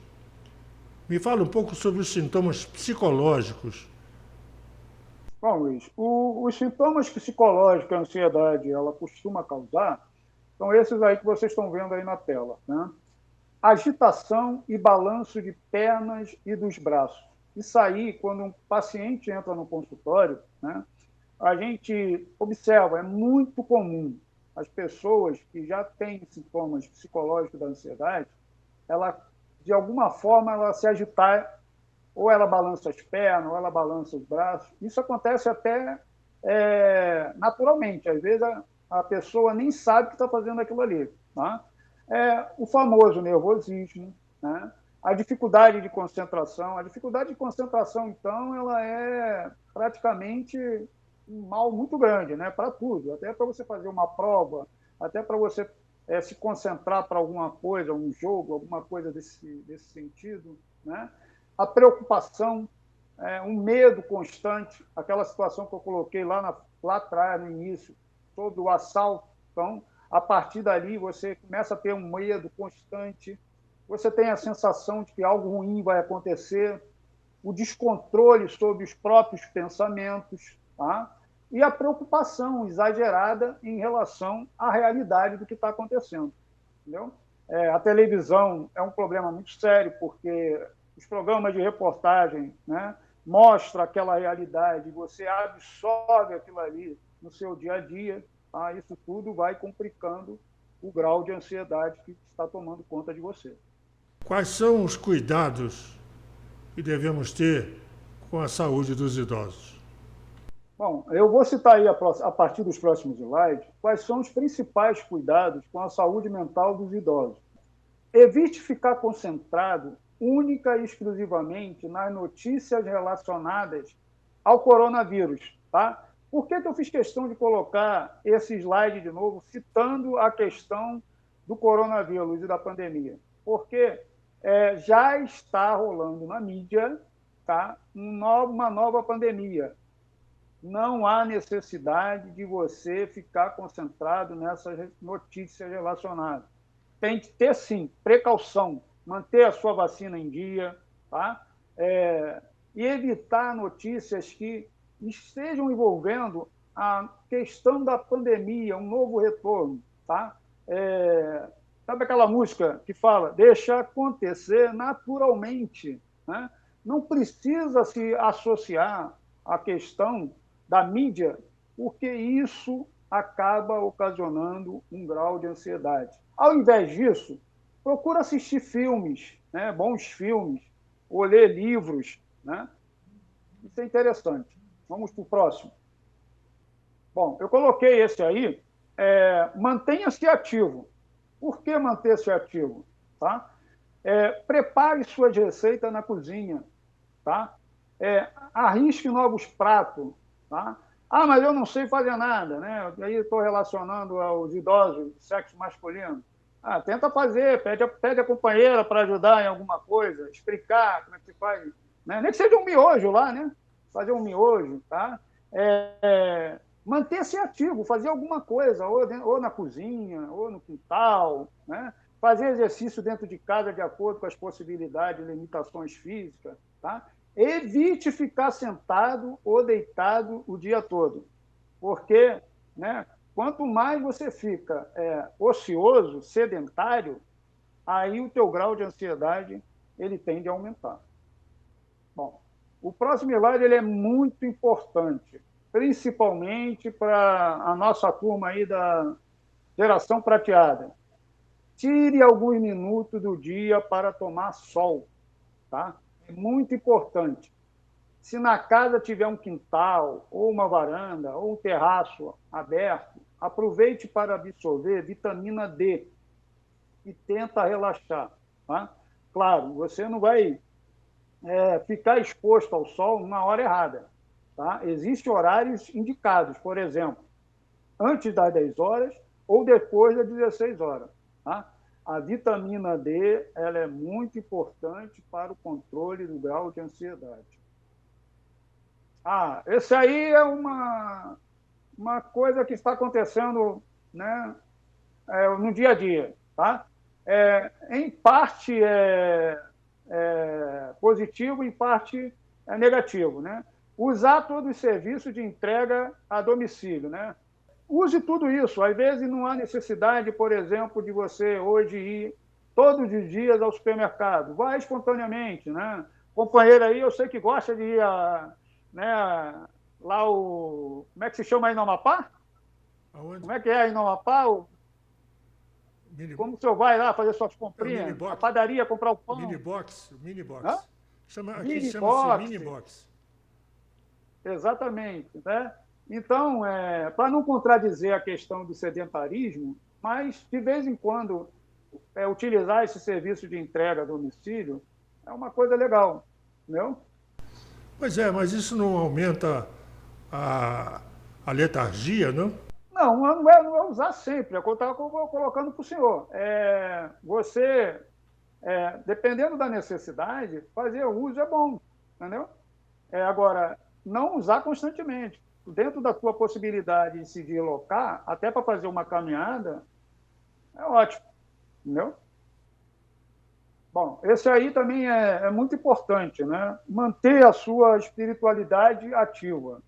me fala um pouco sobre os sintomas psicológicos. Bom, Luiz, os sintomas psicológicos que a ansiedade ela costuma causar são esses aí que vocês estão vendo aí na tela, né? Agitação e balanço de pernas e dos braços. Isso aí, quando um paciente entra no consultório, né, a gente observa, é muito comum as pessoas que já têm sintomas psicológicos da ansiedade, ela, de alguma forma, ela se agitar, ou ela balança as pernas, ou ela balança os braços. Isso acontece até naturalmente. Às vezes a pessoa nem sabe que está fazendo aquilo ali. Tá? O famoso nervosismo, né? A dificuldade de concentração. A dificuldade de concentração, então, ela é praticamente um mal muito grande, né? Para tudo, até para você fazer uma prova, até para você se concentrar para alguma coisa, um jogo, alguma coisa desse sentido, né? A preocupação, um medo constante, aquela situação que eu coloquei lá atrás, no início, sobre o assalto. Então, a partir dali, você começa a ter um medo constante, você tem a sensação de que algo ruim vai acontecer, o descontrole sobre os próprios pensamentos, tá? E a preocupação exagerada em relação à realidade do que está acontecendo. Entendeu? A televisão é um problema muito sério, porque os programas de reportagem, né, mostram aquela realidade, você absorve aquilo ali no seu dia a dia, tá? Isso tudo vai complicando o grau de ansiedade que está tomando conta de você. Quais são os cuidados que devemos ter com a saúde dos idosos? Bom, eu vou citar aí, a partir dos próximos slides, quais são os principais cuidados com a saúde mental dos idosos. Evite ficar concentrado única e exclusivamente nas notícias relacionadas ao coronavírus, tá? Por que eu fiz questão de colocar esse slide de novo, citando a questão do coronavírus e da pandemia? Porque já está rolando na mídia, tá, uma nova pandemia, não há necessidade de você ficar concentrado nessas notícias relacionadas. Tem que ter, sim, precaução, manter a sua vacina em dia, tá? E evitar notícias que estejam envolvendo a questão da pandemia, um novo retorno, tá? Sabe aquela música que fala, deixa acontecer naturalmente, né? Não precisa se associar à questão da mídia, porque isso acaba ocasionando um grau de ansiedade. Ao invés disso, procura assistir filmes, né? Bons filmes, ou ler livros, né? Isso é interessante. Vamos para o próximo. Bom, eu coloquei esse aí, mantenha-se ativo. Por que manter-se ativo? Tá? Prepare suas receitas na cozinha. Tá? Arrisque novos pratos. Tá? Ah, mas eu não sei fazer nada. Né? Aí estou relacionando aos idosos de sexo masculino. Tenta fazer, pede a companheira para ajudar em alguma coisa, explicar como é que se faz. Né? Nem que seja um miojo lá, né? Fazer um miojo. Tá? Manter-se ativo, fazer alguma coisa, ou na cozinha, ou no quintal, né? Fazer exercício dentro de casa de acordo com as possibilidades e limitações físicas. Tá? Evite ficar sentado ou deitado o dia todo, porque, né, quanto mais você fica ocioso, sedentário, aí o teu grau de ansiedade ele tende a aumentar. Bom, o próximo slide ele é muito importante, principalmente para a nossa turma aí da geração prateada. Tire alguns minutos do dia para tomar sol, tá? É muito importante. Se na casa tiver um quintal, ou uma varanda, ou um terraço aberto, aproveite para absorver vitamina D e tenta relaxar, tá? Claro, você não vai ficar exposto ao sol na hora errada. Tá? Existem horários indicados, por exemplo, antes das 10 horas ou depois das 16 horas. Tá? A vitamina D ela é muito importante para o controle do grau de ansiedade. Esse aí é uma coisa que está acontecendo, né, no dia a dia. Tá? Em parte é positivo, em parte é negativo, né? Usar todos os serviços de entrega a domicílio, né? Use tudo isso. Às vezes não há necessidade, por exemplo, de você hoje ir todos os dias ao supermercado. Vai espontaneamente, né? Companheiro aí, eu sei que gosta de ir lá como é que se chama aí no Amapá? Aonde? Como é que é aí no Amapá? Como o senhor vai lá fazer suas comprinhas? A padaria, comprar o pão? Mini box. Hã? Aqui chama-se mini box. Exatamente. Né? Então, para não contradizer a questão do sedentarismo, mas, de vez em quando, utilizar esse serviço de entrega a domicílio é uma coisa legal. Entendeu? Pois mas isso não aumenta a letargia, não? Não é usar sempre. É o que eu estava colocando para o senhor. Você, dependendo da necessidade, fazer o uso é bom. Entendeu? Agora, não usar constantemente. Dentro da tua possibilidade de se deslocar, até para fazer uma caminhada, é ótimo. Entendeu? Bom, esse aí também é muito importante, né? Manter a sua espiritualidade ativa.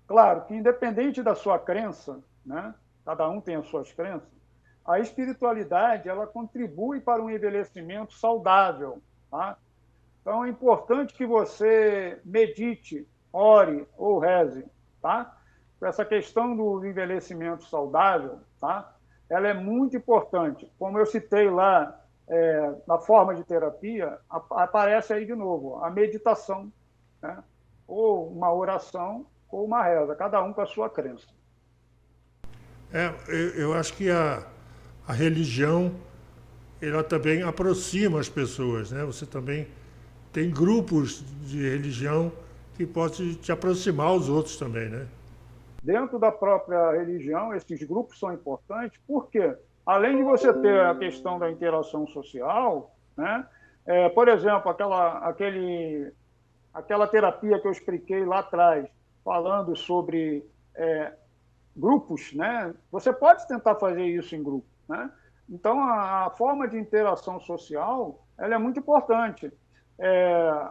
Claro que, independente da sua crença, né? Cada um tem as suas crenças, a espiritualidade ela contribui para um envelhecimento saudável. Tá? Então, é importante que você medite, ore ou reze. Tá? Essa questão do envelhecimento saudável, tá? Ela é muito importante. Como eu citei lá, na forma de terapia, aparece aí de novo a meditação, né? Ou uma oração, ou uma reza, cada um com a sua crença. Eu acho que a religião ela também aproxima as pessoas, né? Você também tem grupos de religião que podem te aproximar aos outros também, né? Dentro da própria religião, esses grupos são importantes porque, além de você ter a questão da interação social, né? Por exemplo, aquela terapia que eu expliquei lá atrás, falando sobre grupos, né? Você pode tentar fazer isso em grupo, né? Então, a forma de interação social, ela é muito importante.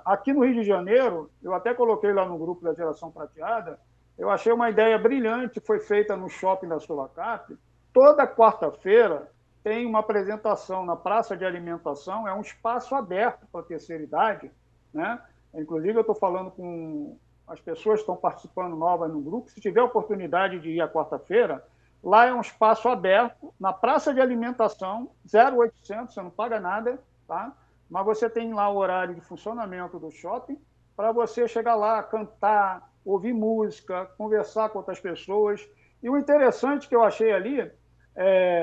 Aqui no Rio de Janeiro, eu até coloquei lá no grupo da Geração Prateada, eu achei uma ideia brilhante, foi feita no shopping da Sulacap. Toda quarta-feira tem uma apresentação na praça de alimentação, é um espaço aberto para a terceira idade, né? Inclusive, eu estou falando com as pessoas que estão participando novas no grupo, se tiver oportunidade de ir à quarta-feira, lá é um espaço aberto, na praça de alimentação, 0800, você não paga nada, tá? Mas você tem lá o horário de funcionamento do shopping para você chegar lá, cantar, ouvir música, conversar com outras pessoas. E o interessante que eu achei ali,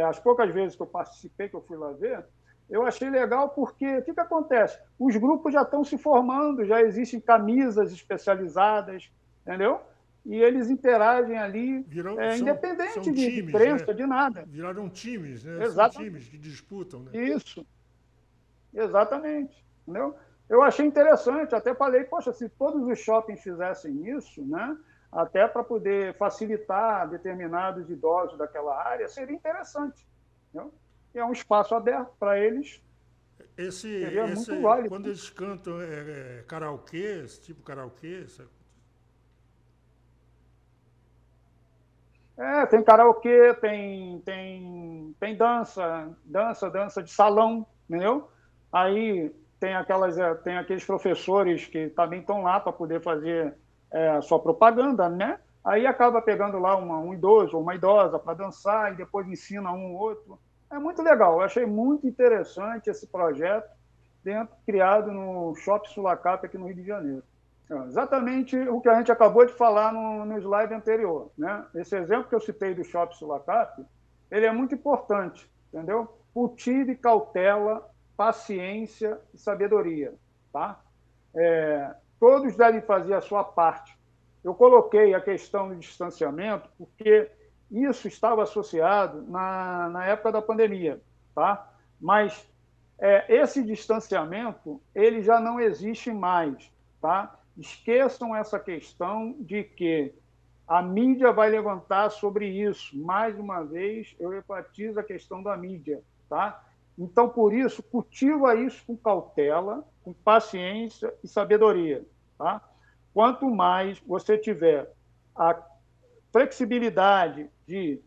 as poucas vezes que eu participei, que eu fui lá ver, eu achei legal porque o que acontece? Os grupos já estão se formando, já existem camisas especializadas, entendeu? E eles interagem ali, independente são de times, crença, né? de nada. Viraram times, né? Exatamente. São times que disputam, né? Isso, exatamente. Entendeu? Eu achei interessante, até falei, poxa, se todos os shoppings fizessem isso, né? Até para poder facilitar determinados idosos daquela área, seria interessante. Entendeu? É um espaço aberto para eles. Seria muito válido. Quando eles cantam karaokê, esse tipo karaokê, sabe? Tem karaokê, tem dança de salão, entendeu? Aí tem aqueles professores que também estão lá para poder fazer a sua propaganda, né? Aí acaba pegando lá um idoso ou uma idosa para dançar e depois ensina um ou outro. É muito legal, eu achei muito interessante esse projeto criado no Shopping Sulacap aqui no Rio de Janeiro. Exatamente o que a gente acabou de falar no slide anterior, né? Esse exemplo que eu citei do Shopping Sulacap, ele é muito importante, entendeu? Cultive cautela, paciência e sabedoria, tá? Todos devem fazer a sua parte. Eu coloquei a questão do distanciamento porque isso estava associado na época da pandemia, tá? Mas esse distanciamento ele já não existe mais, tá? Esqueçam essa questão de que a mídia vai levantar sobre isso. Mais uma vez, eu enfatizo a questão da mídia, tá? Então, por isso, cultiva isso com cautela, com paciência e sabedoria, tá? Quanto mais você tiver a flexibilidade de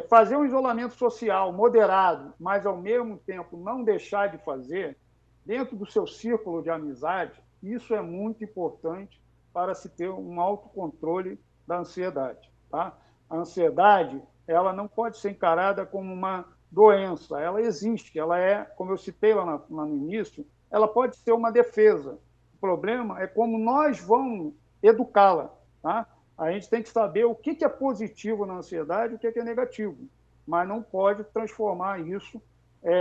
fazer um isolamento social moderado, mas, ao mesmo tempo, não deixar de fazer, dentro do seu círculo de amizade, isso é muito importante para se ter um autocontrole da ansiedade, tá? A ansiedade, ela não pode ser encarada como uma doença, ela existe, ela é, como eu citei lá no início, ela pode ser uma defesa. O problema é como nós vamos educá-la, tá? A gente tem que saber o que é positivo na ansiedade e o que é negativo, mas não pode transformar isso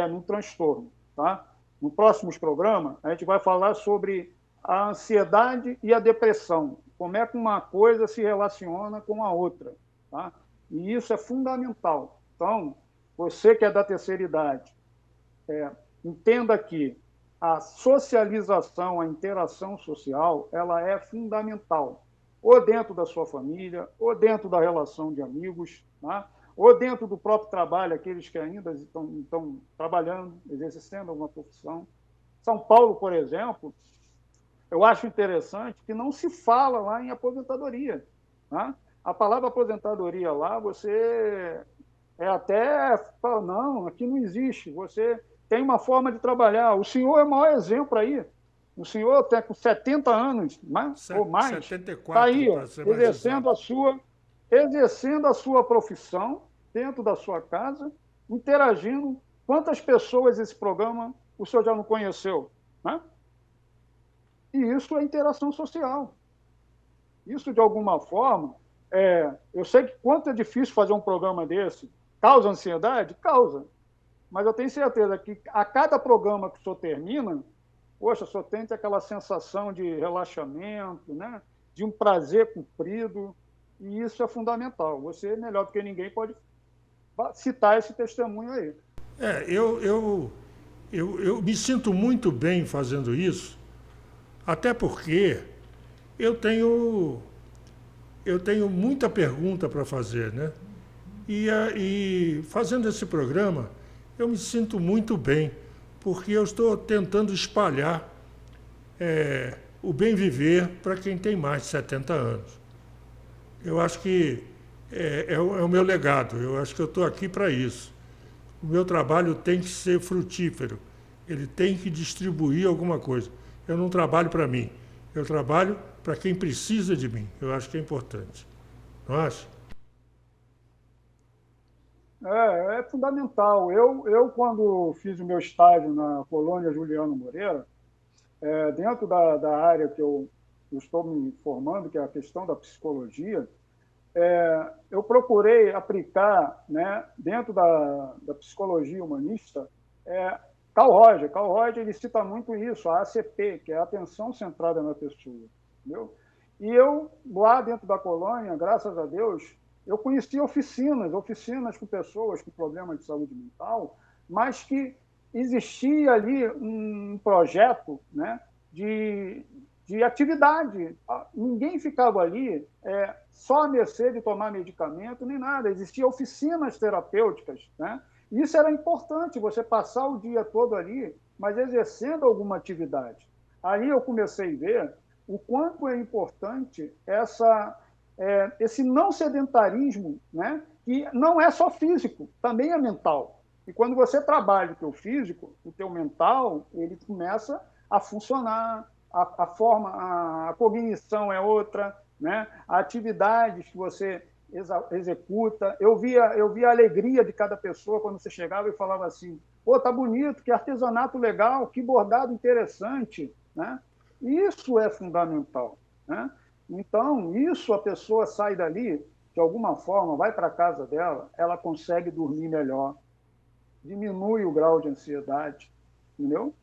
num transtorno, tá? No próximo programa, a gente vai falar sobre a ansiedade e a depressão, como é que uma coisa se relaciona com a outra, tá? E isso é fundamental. Então, você que é da terceira idade, entenda que a socialização, a interação social, ela é fundamental, ou dentro da sua família, ou dentro da relação de amigos, tá? Ou dentro do próprio trabalho, aqueles que ainda estão trabalhando, exercendo alguma profissão. São Paulo, por exemplo, eu acho interessante que não se fala lá em aposentadoria, tá? A palavra aposentadoria lá, você até fala, não, aqui não existe, você tem uma forma de trabalhar. O senhor é o maior exemplo aí. O senhor até com 70 anos, ou mais, 74, está aí, ó, exercendo a sua profissão dentro da sua casa, interagindo. Quantas pessoas esse programa o senhor já não conheceu, né? E isso é interação social. Isso, de alguma forma, eu sei que quanto é difícil fazer um programa desse. Causa ansiedade? Causa. Mas eu tenho certeza que a cada programa que o senhor termina, poxa, o senhor tem aquela sensação de relaxamento, né? De um prazer cumprido, e isso é fundamental. Você, melhor do que ninguém, pode citar esse testemunho aí. Eu me sinto muito bem fazendo isso, até porque eu tenho eu tenho muita pergunta para fazer, né? E fazendo esse programa, eu me sinto muito bem, porque eu estou tentando espalhar o bem viver para quem tem mais de 70 anos. Eu acho que é o meu legado, eu acho que eu estou aqui para isso. O meu trabalho tem que ser frutífero, ele tem que distribuir alguma coisa. Eu não trabalho para mim, eu trabalho para quem precisa de mim. Eu acho que é importante. Não acha? É fundamental. Eu, quando fiz o meu estágio na colônia Juliano Moreira, dentro da área que eu estou me formando, que é a questão da psicologia, eu procurei aplicar, né, dentro da psicologia humanista, Carl Roger. Carl Roger ele cita muito isso, a ACP, que é a atenção centrada na pessoa. Entendeu? E eu, lá dentro da colônia, graças a Deus, eu conheci oficinas com pessoas com problemas de saúde mental, mas que existia ali um projeto, né, de atividade. Ninguém ficava ali só à mercê de tomar medicamento, nem nada. Existiam oficinas terapêuticas, né? Isso era importante, você passar o dia todo ali, mas exercendo alguma atividade. Aí eu comecei a ver o quanto é importante esse não sedentarismo, né? Que não é só físico, também é mental. E quando você trabalha o teu físico, o teu mental, ele começa a funcionar, a cognição é outra, né? A atividades que você executa. Eu via a alegria de cada pessoa quando você chegava e falava assim: pô, tá bonito, que artesanato legal, que bordado interessante, né? Isso é fundamental, né? Então, isso a pessoa sai dali, de alguma forma, vai para a casa dela, ela consegue dormir melhor, diminui o grau de ansiedade, entendeu?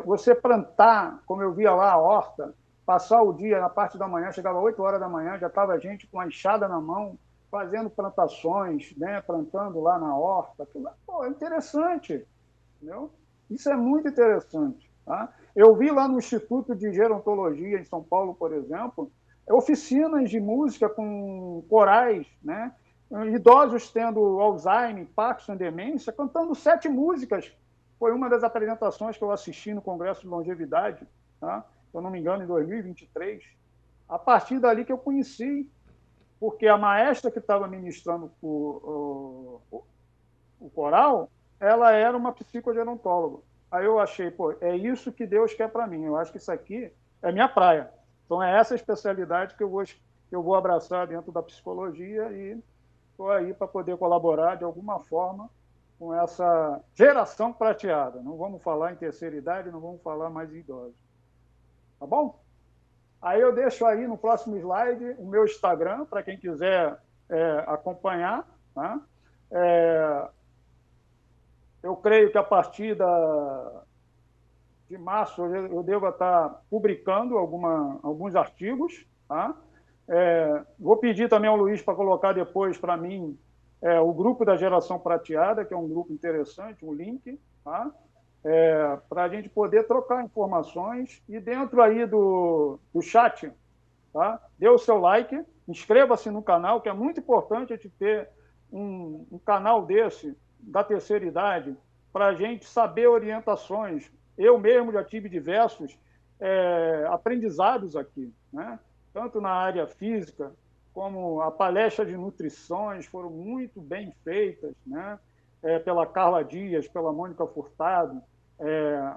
Você plantar, como eu via lá a horta, passar o dia na parte da manhã, chegava às 8 horas da manhã, já estava a gente com a enxada na mão, fazendo plantações, né, plantando lá na horta. Aquilo, pô, é interessante, entendeu? Isso é muito interessante. Tá? Eu vi lá no Instituto de Gerontologia, em São Paulo, por exemplo, oficinas de música com corais, né? Idosos tendo Alzheimer, Parkinson, demência, cantando 7 músicas. Foi uma das apresentações que eu assisti no Congresso de Longevidade, tá? Se eu não me engano, em 2023. A partir dali que eu conheci, porque a maestra que estava ministrando o coral, ela era uma psicogerontóloga. Aí eu achei, pô, é isso que Deus quer para mim. Eu acho que isso aqui é minha praia. Então é essa especialidade que eu vou abraçar dentro da psicologia e estou aí para poder colaborar de alguma forma com essa geração prateada. Não vamos falar em terceira idade, não vamos falar mais em idosos. Tá bom? Aí eu deixo aí no próximo slide o meu Instagram, para quem quiser acompanhar. Tá? Eu creio que a partir de março eu devo estar publicando alguns artigos. Tá? Vou pedir também ao Luiz para colocar depois para mim o grupo da Geração Prateada, que é um grupo interessante, um link, tá? Para a gente poder trocar informações. E dentro aí do chat, tá? Dê o seu like, inscreva-se no canal, que é muito importante a gente ter um canal desse, da terceira idade, para a gente saber orientações. Eu mesmo já tive diversos aprendizados aqui, né? Tanto na área física, como a palestra de nutrições foram muito bem feitas, né? Pela Carla Dias, pela Mônica Furtado,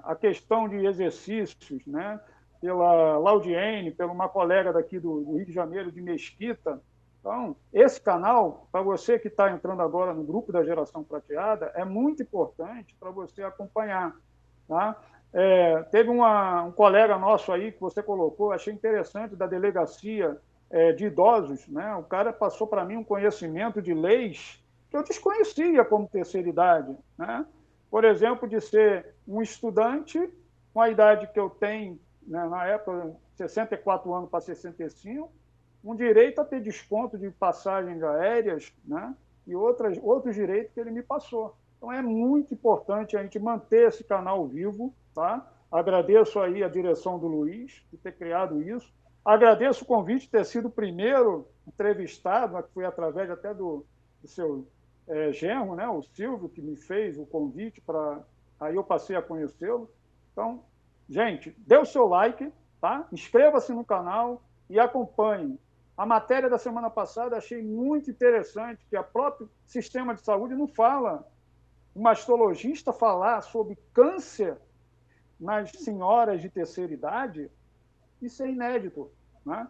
a questão de exercícios, né? Pela Laudiene, pela uma colega daqui do Rio de Janeiro, de Mesquita. Então, esse canal, para você que está entrando agora no grupo da Geração Prateada, é muito importante para você acompanhar. Tá? Teve um colega nosso aí que você colocou, achei interessante, da delegacia de idosos, né? O cara passou para mim um conhecimento de leis que eu desconhecia como terceira idade, né? Por exemplo, de ser um estudante com a idade que eu tenho, né, na época, 64 anos para 65, um direito a ter desconto de passagens aéreas, né? E outros direitos que ele me passou. Então, é muito importante a gente manter esse canal vivo, tá? Agradeço aí a direção do Luiz de ter criado isso. Agradeço o convite de ter sido o primeiro entrevistado, que foi através até do seu genro, né, o Silvio, que me fez o convite para... Aí eu passei a conhecê-lo. Então, gente, dê o seu like, tá? Inscreva-se no canal e acompanhe. A matéria da semana passada achei muito interessante, que o próprio sistema de saúde não fala. Um mastologista falar sobre câncer nas senhoras de terceira idade, isso é inédito, né?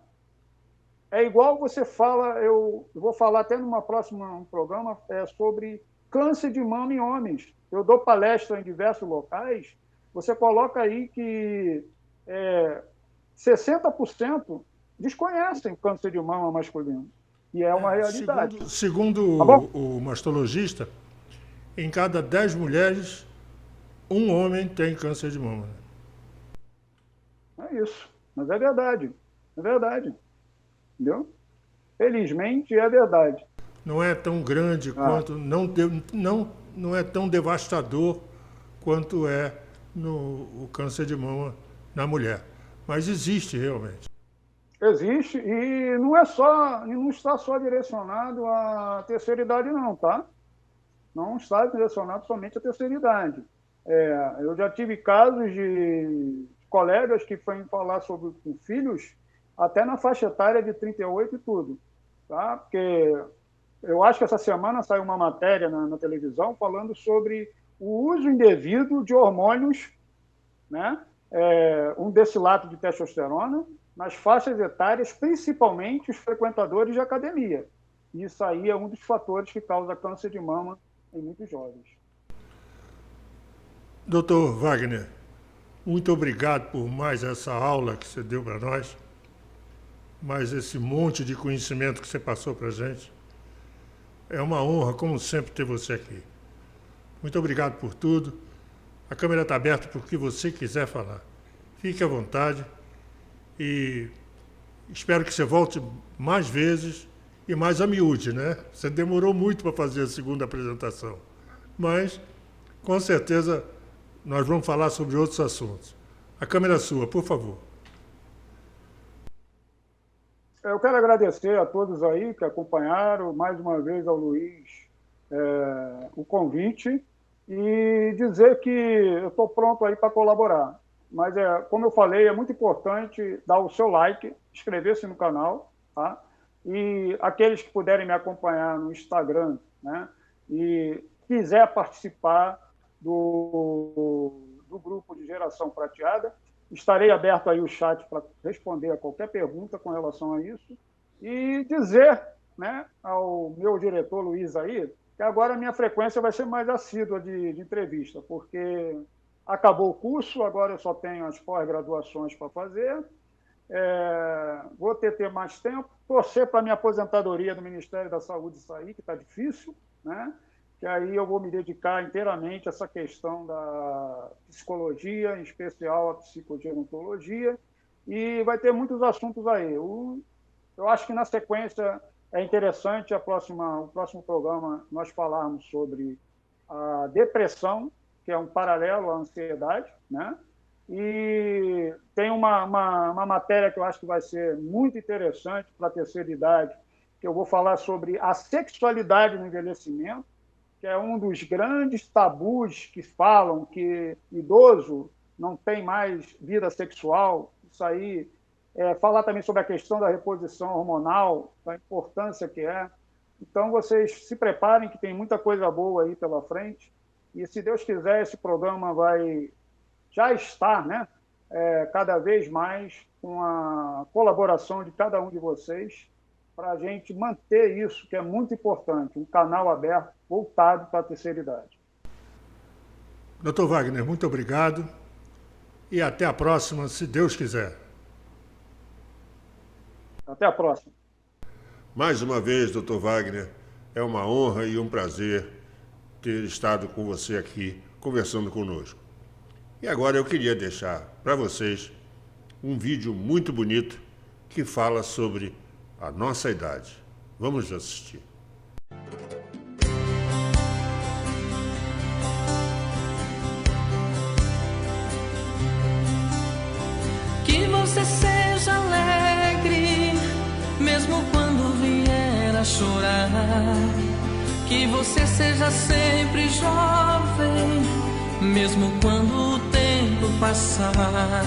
É igual você fala, eu vou falar até numa próxima programa, sobre câncer de mama em homens. Eu dou palestra em diversos locais, você coloca aí que 60% desconhecem câncer de mama masculino. E é uma realidade. Segundo o mastologista, em cada 10 mulheres, um homem tem câncer de mama. É isso. Mas é verdade. É verdade. Entendeu? Felizmente é verdade. Não é tão grande quanto... Não é tão devastador quanto é o câncer de mama na mulher. Mas existe realmente. Existe e não está só direcionado à terceira idade, não, tá? Não está direcionado somente à terceira idade. Eu já tive casos de colegas que foram falar sobre com filhos até na faixa etária de 38 e tudo, tá? Porque eu acho que essa semana saiu uma matéria na televisão falando sobre o uso indevido de hormônios, né? Um destilato de testosterona nas faixas etárias, principalmente os frequentadores de academia. Isso aí é um dos fatores que causa câncer de mama em muitos jovens. Doutor Wagner, muito obrigado por mais essa aula que você deu para nós, mais esse monte de conhecimento que você passou para a gente. É uma honra, como sempre, ter você aqui. Muito obrigado por tudo. A câmera está aberta para o que você quiser falar. Fique à vontade e espero que você volte mais vezes e mais a miúde, né? Você demorou muito para fazer a segunda apresentação, mas com certeza nós vamos falar sobre outros assuntos. A câmera é sua, por favor. Eu quero agradecer a todos aí que acompanharam, mais uma vez ao Luiz, o convite e dizer que eu estou pronto aí para colaborar. Mas, como eu falei, é muito importante dar o seu like, inscrever-se no canal, tá? E aqueles que puderem me acompanhar no Instagram, né? E quiser participar do grupo de Geração Prateada, estarei aberto aí o chat para responder a qualquer pergunta com relação a isso. E dizer, né, ao meu diretor Luiz aí, que agora a minha frequência vai ser mais assídua de entrevista, porque acabou o curso, agora eu só tenho as pós-graduações para fazer, vou ter mais tempo, torcer para a minha aposentadoria do Ministério da Saúde sair, que está difícil, né? Que aí eu vou me dedicar inteiramente a essa questão da psicologia, em especial a psicogerontologia, e vai ter muitos assuntos aí. Eu acho que, na sequência, é interessante o próximo programa nós falarmos sobre a depressão, que é um paralelo à ansiedade, né? E tem uma matéria que eu acho que vai ser muito interessante para a terceira idade, que eu vou falar sobre a sexualidade no envelhecimento, que é um dos grandes tabus que falam que idoso não tem mais vida sexual. Isso aí, falar também sobre a questão da reposição hormonal, da importância que é. Então, vocês se preparem, que tem muita coisa boa aí pela frente. E, se Deus quiser, esse programa vai já estar, né, cada vez mais com a colaboração de cada um de vocês, para a gente manter isso, que é muito importante, um canal aberto, voltado para a terceira idade. Dr. Wagner, muito obrigado e até a próxima, se Deus quiser. Até a próxima. Mais uma vez, Dr. Wagner, é uma honra e um prazer ter estado com você aqui, conversando conosco. E agora eu queria deixar para vocês um vídeo muito bonito que fala sobre a nossa idade. Vamos assistir. Que você seja leve a chorar. Que você seja sempre jovem, mesmo quando o tempo passar.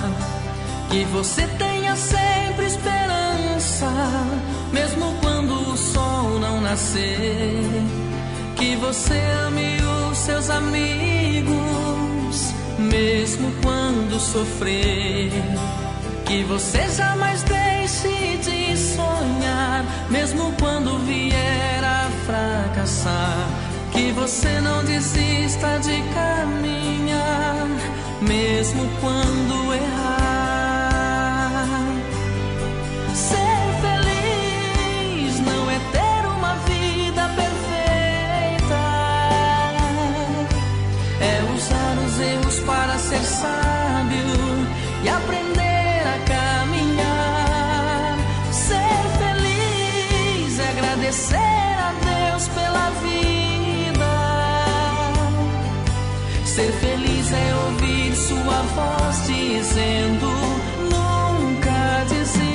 Que você tenha sempre esperança, mesmo quando o sol não nascer. Que você ame os seus amigos, mesmo quando sofrer. Que você jamais deixe de sonhar, mesmo quando vier a fracassar. Que você não desista de caminhar, mesmo quando errar. Ser feliz não é ter uma vida perfeita, é usar os erros para ser sábio e aprender a caminhar. Ser feliz é agradecer a Deus pela vida. Ser feliz é ouvir sua voz dizendo: nunca desista.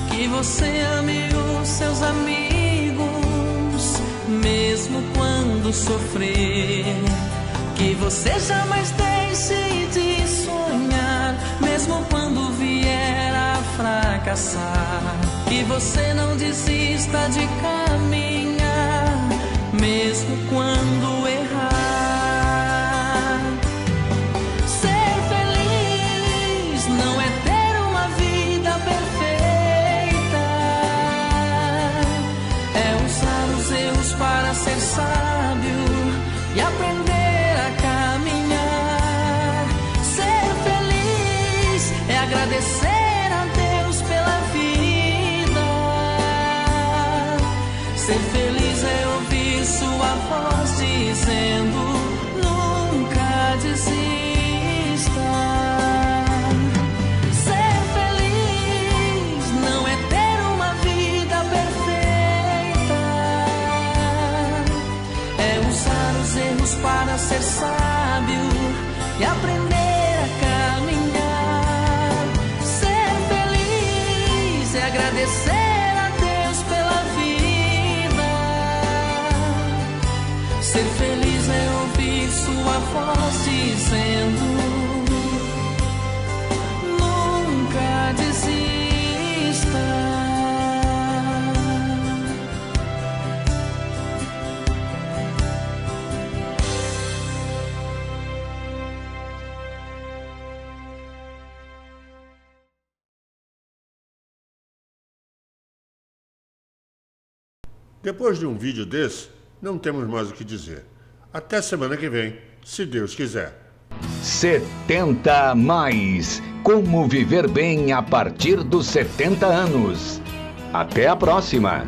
Que você ame os seus amigos, mesmo quando sofrer. Que você jamais deixe de sonhar, mesmo quando vier a fracassar. Que você não desista de caminhar, mesmo quando errar. Ser feliz não é para ser sábio e aprender a caminhar. Ser feliz é agradecer a Deus pela vida. Ser feliz é ouvir sua voz dizendo: nunca desista. Ser feliz não é ter uma vida perfeita, os erros para ser sábio e aprender a caminhar. Ser feliz é agradecer a Deus pela vida. Ser feliz é ouvir sua voz dizendo: nunca desista. Depois de um vídeo desse, não temos mais o que dizer. Até semana que vem, se Deus quiser. 70 mais. Como viver bem a partir dos 70 anos. Até a próxima.